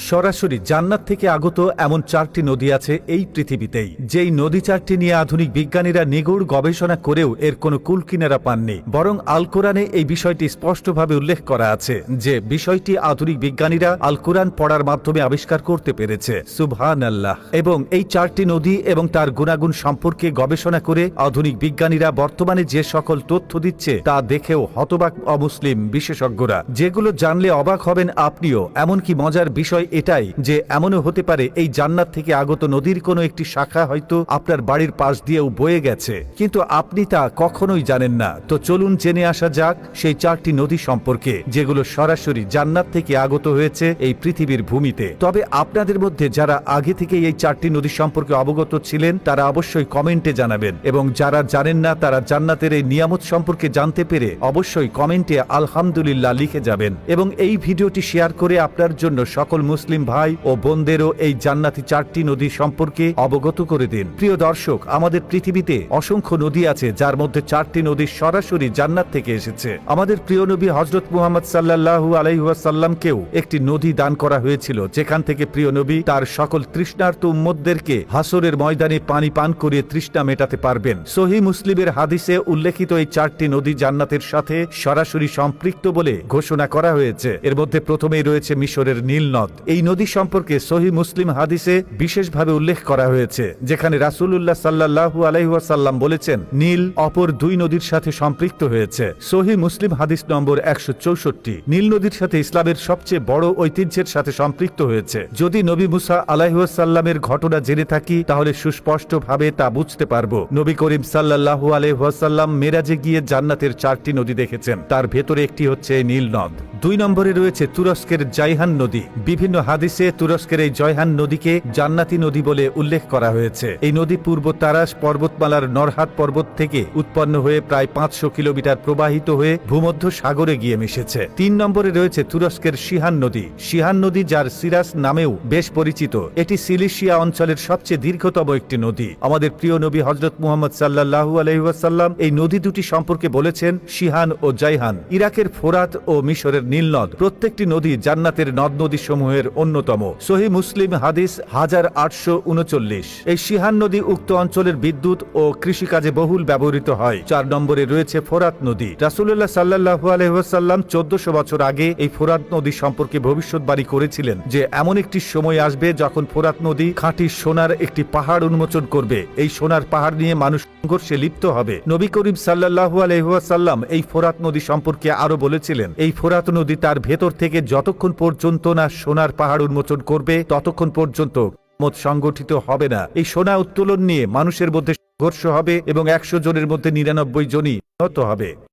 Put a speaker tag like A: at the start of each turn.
A: সরাসরি জান্নাত থেকে আগত এমন 4টি নদী আছে এই পৃথিবীতেই, যেই নদী 4টি নিয়ে আধুনিক বিজ্ঞানীরা নিগূঢ় গবেষণা করেও এর কোনো কুলকিনারা পাননি। বরং আল কোরআনে এই বিষয়টি স্পষ্টভাবে উল্লেখ করা আছে যে বিষয়টি আধুনিক বিজ্ঞানীরা আল কোরআন পড়ার মাধ্যমে আবিষ্কার করতে পেরেছে। সুবহানাল্লাহ। এবং এই 4টি নদী এবং তার গুণাগুণ সম্পর্কে গবেষণা করে আধুনিক বিজ্ঞানীরা বর্তমানে যে সকল তথ্য দিচ্ছে তা দেখেও হতবাক অমুসলিম বিশেষজ্ঞরা, যেগুলো জানলে অবাক হবেন আপনিও। এমনকি মজার বিষয় এটাই যে এমনও হতে পারে এই জান্নাত থেকে আগত নদীর কোনো একটি শাখা হয়তো আপনার বাড়ির পাশ দিয়েও বয়ে গেছে, কিন্তু আপনি তা কখনোই জানেন না। তো চলুন জেনে আসা যাক সেই 4টি নদী সম্পর্কে, যেগুলো সরাসরি জান্নাত থেকে আগত হয়েছে এই পৃথিবীর ভূমিতে। তবে আপনাদের মধ্যে যারা আগে থেকে এই 4টি নদী সম্পর্কে অবগত ছিলেন তারা অবশ্যই কমেন্টে জানাবেন, এবং যারা জানেন না তারা জান্নাতের এই নিয়ামত সম্পর্কে জানতে পেরে অবশ্যই কমেন্টে আলহামদুলিল্লাহ লিখে যাবেন, এবং এই ভিডিওটি শেয়ার করে আপনার জন্য সকল মুসলিম ভাই ও বোনদেরও এই জান্নাতি 4টি নদী সম্পর্কে অবগত করে দিন। প্রিয় দর্শক, আমাদের পৃথিবীতে অসংখ্য নদী আছে যার মধ্যে 4টি নদী সরাসরি জান্নাত থেকে এসেছে। আমাদের প্রিয় নবী হযরত মুহাম্মদ সাল্লাল্লাহু আলাইহি ওয়াসাল্লামকেও একটি নদী দান করা হয়েছিল, যেখান থেকে প্রিয় নবী তার সকল তৃষ্ণার্ত উম্মতদেরকে হাসরের ময়দানে পানি পান করিয়ে তৃষ্ণা মেটাতে পারবেন। সহিহ মুসলিমের হাদিসে উল্লেখিত এই 4টি নদী জান্নাতের সাথে সরাসরি সম্পৃক্ত বলে ঘোষণা করা হয়েছে। এর মধ্যে প্রথমেই রয়েছে মিশরের নীল নদ। এই নদী সম্পর্কে সহিহ মুসলিম হাদিসে বিশেষভাবে উল্লেখ করা হয়েছে, যেখানে রাসূলুল্লাহ সাল্লাল্লাহু আলাইহি ওয়াসাল্লাম বলেছেন নীল অপর 2 নদীর সাথে সম্পৃক্ত হয়েছে। সহিহ মুসলিম হাদিস নম্বর 164। নীল নদীর সাথে ইসলামের সবচেয়ে বড় ঐতিহ্যের সাথে সম্পৃক্ত হয়েছে। যদি নবী মুসা আলাইহিস সালামের ঘটনা জেনে থাকি তাহলে সুস্পষ্টভাবে তা বুঝতে পারবো। নবী করিম সাল্লাল্লাহু আলাইহি ওয়াসাল্লাম মেরাজে গিয়ে জান্নাতের 4টি নদী দেখেছেন, তার ভেতরে একটি হচ্ছে নীল নদ। 2 নম্বরে রয়েছে তুরস্কের জাইহান নদী। বিভিন্ন হাদিসে তুরস্কের এই জয়হান নদীকে জান্নাতি নদী বলে উল্লেখ করা হয়েছে। এই নদী পূর্ব তারাস পর্বতমালার নরহাত পর্বত থেকে উৎপন্ন হয়ে প্রায় 500 কিলোমিটার প্রবাহিত হয়ে ভূমধ্য সাগরে গিয়ে মিশেছে। 3 নম্বরে রয়েছে তুরস্কের সিহান নদী। সিহান নদী, যার সিরাস নামেও বেশ পরিচিত, এটি সিলিশিয়া অঞ্চলের সবচেয়ে দীর্ঘতম একটি নদী। আমাদের প্রিয় নবী হযরত মুহাম্মদ সাল্লাল্লাহু আলাইহি ওয়াসাল্লাম এই নদী দুটি সম্পর্কে বলেছেন সিহান ও জাইহান। ইরাকের ফোরাত ও মিশরের নীল নদ, প্রত্যেকটি নদী জান্নাতের নদ নদী সমূহের অন্যতম। সহিহ মুসলিম হাদিস 1839। এই সিহান নদী উক্ত অঞ্চলের বিদ্যুৎ ও কৃষিকাজে বহুল ব্যবহৃত হয়। 4 নম্বরে রয়েছে ফোরাত নদী। রাসূলুল্লাহ সাল্লাল্লাহু আলাইহি ওয়াসাল্লাম 1400 বছর আগে এই ফোরাত নদী সম্পর্কে ভবিষ্যৎবাণী করেছিলেন যে এমন একটি সময় আসবে যখন ফোরাত নদী খাঁটি সোনার একটি পাহাড় উন্মোচন করবে। এই সোনার পাহাড় নিয়ে মানুষ সংঘর্ষে লিপ্ত হবে। নবী করিম সাল্লাল্লাহু আলাইহি ওয়াসাল্লাম এই ফোরাত নদী সম্পর্কে আরো বলেছিলেন, এই ফোরাত নদী তার ভেতর থেকে যতক্ষণ পর্যন্ত না সোনার পাহাড় উন্মোচন করবে ততক্ষণ পর্যন্ত কিয়ামত সংগঠিত হবে না। এই সোনা উত্তোলন নিয়ে মানুষের মধ্যে সংঘর্ষ হবে এবং 100 জনের মধ্যে 99 জনই নিহত হবে।